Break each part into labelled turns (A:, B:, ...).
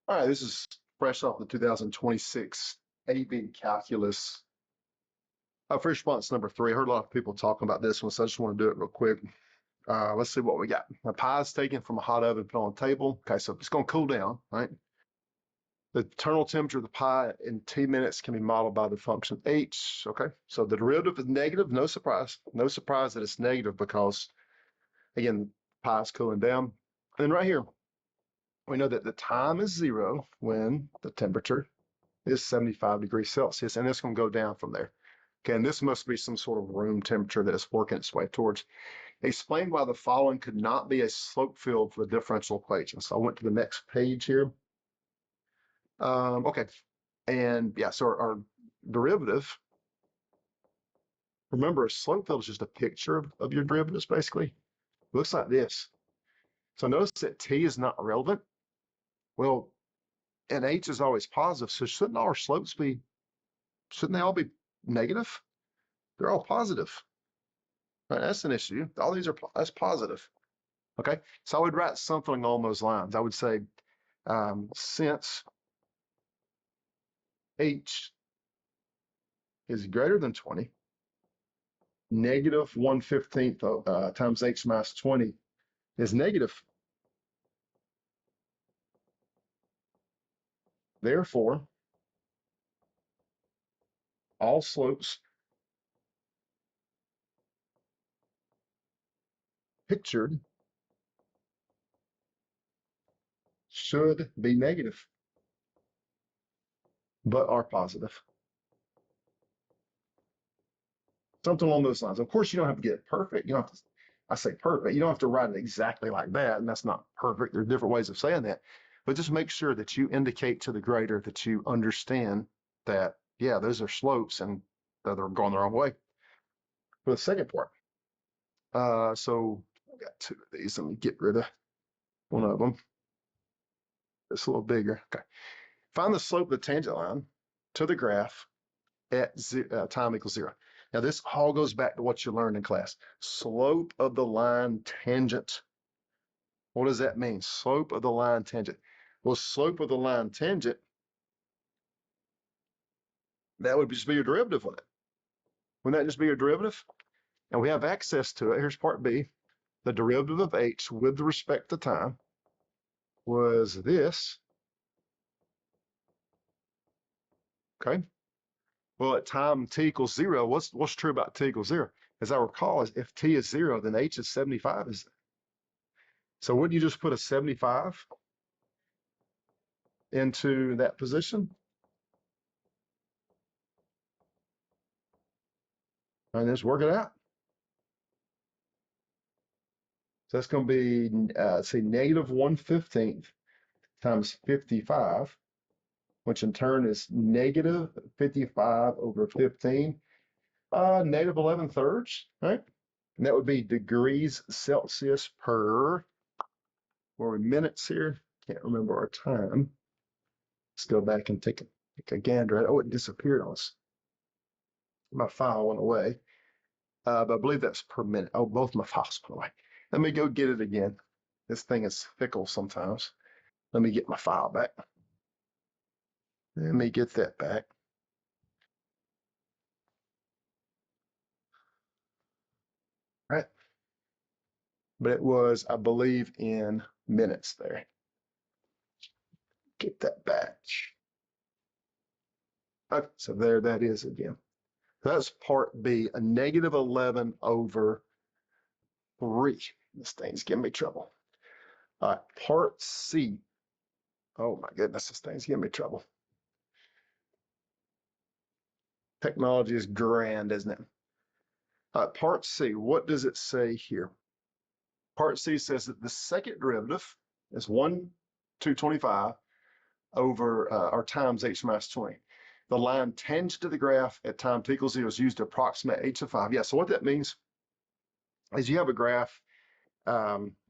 A: All right, this is fresh off the 2026 AB Calculus. First response number 3. I heard a lot of people talking about this one, so I just want to do it real quick. Let's see what we got. A pie is taken from a hot oven, put on a table. Okay, so it's going to cool down, right? The internal temperature of the pie in T minutes can be modeled by the function H. Okay, so the derivative is negative. No surprise. No surprise that it's negative because, again, pie is cooling down. And then right here, we know that the time is 0 when the temperature is 75 degrees Celsius, and it's going to go down from there. Okay, and this must be some sort of room temperature that it's working its way towards. Explain why the following could not be a slope field for the differential equation. So I went to the next page here. Okay, and yeah, so our derivative, remember a slope field is just a picture of your derivatives basically. It looks like this. So notice that t is not relevant. Well, and h is always positive, so shouldn't all our slopes be, shouldn't they all be negative? They're all positive. Right, that's an issue. All these are, that's positive. Okay, so I would write something along those lines. I would say, since h is greater than 20, negative 1/15 times h minus 20 is negative. Therefore, all slopes pictured should be negative, but are positive. Something along those lines. Of course, you don't have to get it perfect. You don't have to, I say perfect, you don't have to write it exactly like that, and that's not perfect. There are different ways of saying that. But just make sure that you indicate to the grader that you understand that, yeah, those are slopes and that they're going the wrong way. For the second part, so I got 2 of these. Let me get rid of one of them. It's a little bigger. Okay. Find the slope of the tangent line to the graph at time equals 0. Now, this all goes back to what you learned in class. Slope of the line tangent. What does that mean? Slope of the line tangent. Well, slope of the line tangent, that would just be your derivative on it. Wouldn't that just be your derivative? And we have access to it. Here's part B. The derivative of h with respect to time was this. Okay. Well, at time t equals 0, what's true about t equals 0? As I recall, is if t is 0, then h is 75. So wouldn't you just put a 75 into that position? And just work it out. So that's going to be, say, negative 1/15 times 55, which in turn is negative 55 over 15, negative 11/3, right? And that would be degrees Celsius per, or minutes here. Can't remember our time. Let's go back and take a gander at it. Oh, it disappeared on us. My file went away. But I believe that's per minute. Oh, both my files went away. Let me go get it again. This thing is fickle sometimes. Let me get my file back. Let me get that back. Right. But it was, I believe, in minutes there. Get that back. Okay, so there that is again. That's part B, a negative 11 over 3. This thing's giving me trouble. All right, part C. Oh my goodness, this thing's giving me trouble. Technology is grand, isn't it? Part C, what does it say here? Part C says that the second derivative is 1/225 over or times h minus 20. The line tangent to the graph at time t equals 0 is used to approximate h of 5. Yeah, so what that means is you have a graph,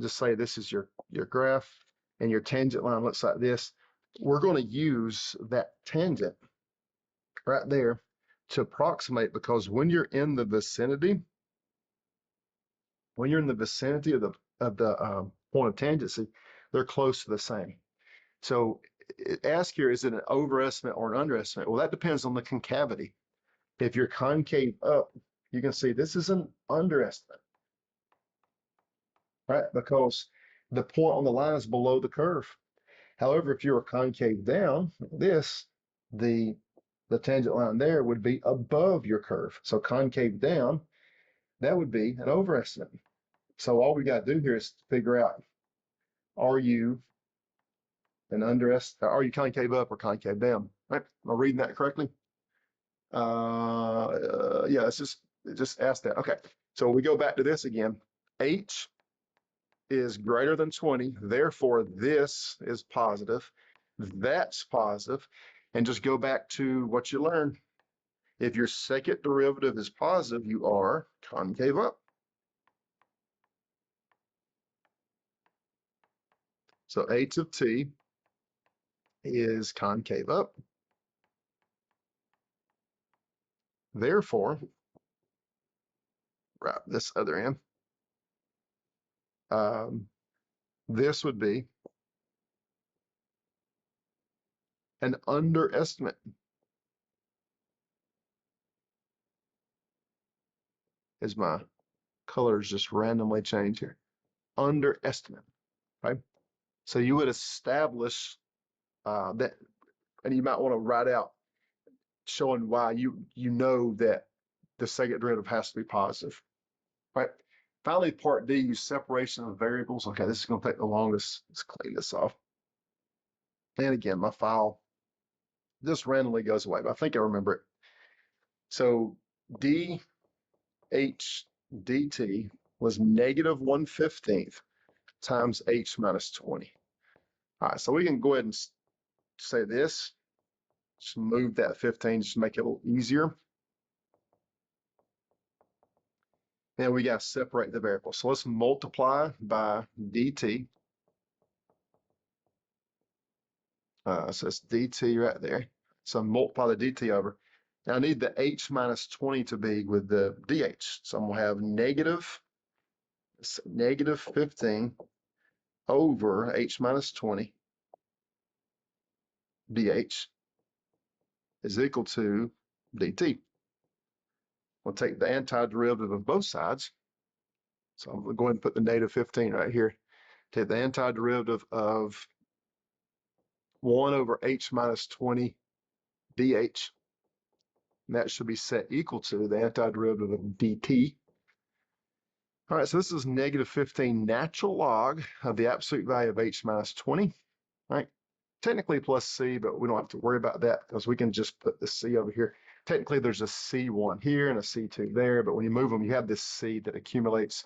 A: just say this is your graph, and your tangent line looks like this. We're going to use that tangent right there to approximate, because when you're in the vicinity, of the point of tangency, they're close to the same. So it asks here, is it an overestimate or an underestimate? Well, that depends on the concavity. If you're concave up, you can see this is an underestimate, right? Because the point on the line is below the curve. However, if you were concave down, this, the tangent line there would be above your curve. So concave down, that would be an overestimate. So all we got to do here is figure out, are you an underestimate? Are you concave up or concave down? Right? Am I reading that correctly? Yeah, it's just ask that. Okay. So we go back to this again. H is greater than 20. Therefore, this is positive. That's positive. And just go back to what you learned. If your second derivative is positive, you are concave up. So h of t is concave up. Therefore, right, this other end, this would be an underestimate. As my colors just randomly change here. Underestimate, right? So you would establish that, and you might want to write out showing why you know that the second derivative has to be positive, right? Finally, part D, use separation of variables. Okay, this is going to take the longest. Let's clean this off. And again, my file just randomly goes away, but I think I remember it. So dh dt was negative 1/15 times h minus 20. All right, so we can go ahead and say this. Just move that 15, just make it a little easier. Now we got to separate the variables. So let's multiply by dt. So it's dt right there. So multiply the dt over. Now I need the h minus 20 to be with the dh. So I'm going to have negative 15 over h minus 20 dh is equal to dt. We'll take the antiderivative of both sides. So I'm going to go ahead and put the negative 15 right here. Take the antiderivative of 1 over h minus 20 dh. And that should be set equal to the antiderivative of dt. All right, so this is negative 15 natural log of the absolute value of h minus 20, right? Technically plus c, but we don't have to worry about that because we can just put the c over here. Technically, there's a c1 here and a c2 there, but when you move them, you have this c that accumulates.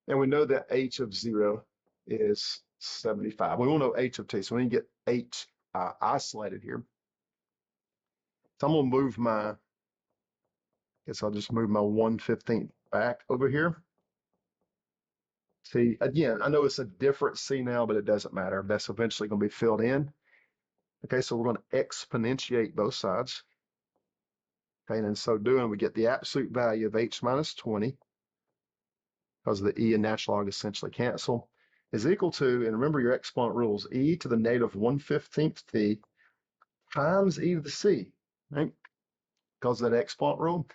A: And we know that h of 0 is 75. We won't know h of t, so we need to get h isolated here. So I'm going to move my, I guess I'll just move my 1/15 back over here. See, again, I know it's a different C now, but it doesn't matter. That's eventually going to be filled in. Okay, so we're going to exponentiate both sides. Okay, and in so doing, we get the absolute value of h minus 20, because the e and natural log essentially cancel, is equal to, and remember your exponent rules, e to the negative 1/15 t times e to the c, right? Because of that exponent rule.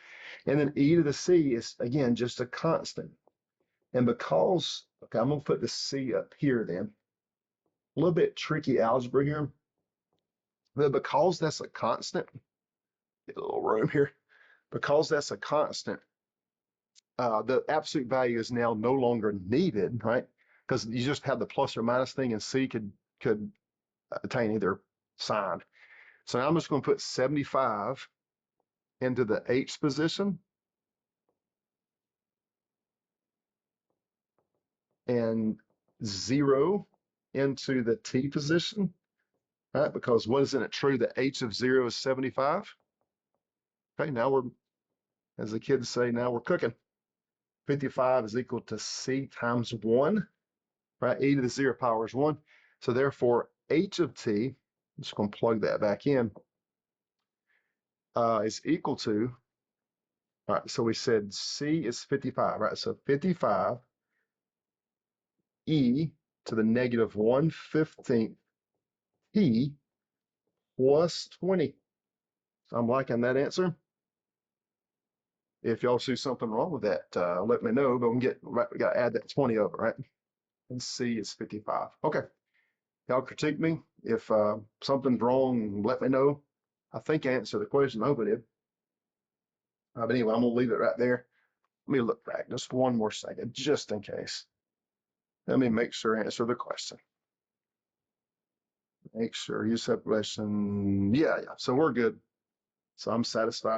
A: And then e to the c is, again, just a constant. And because, okay, I'm going to put the c up here then. A little bit tricky algebra here. But because that's a constant, get a little room here. Because that's a constant, the absolute value is now no longer needed, right? Because you just have the plus or minus thing, and c could attain either sign. So now I'm just going to put 75 into the h position, and 0 into the t position, right? Because what isn't it true that h of 0 is 75? Okay, now we're, as the kids say, now we're cooking. 55 is equal to c times 1, right? E to the 0 power is 1. So therefore, h of t, I'm just going to plug that back in, is equal to, all right, so we said c is 55, right? So 55 e to the negative 1/15 t plus 20. So I'm liking that answer. If y'all see something wrong with that, let me know. But we got to add that 20 over, right? And C is 55. Okay. Y'all critique me. If something's wrong, let me know. I think I answered the question. I hope I did. But anyway, I'm going to leave it right there. Let me look back just one more second, just in case. Let me make sure I answer the question. Make sure you said question. Yeah. So we're good. So I'm satisfied.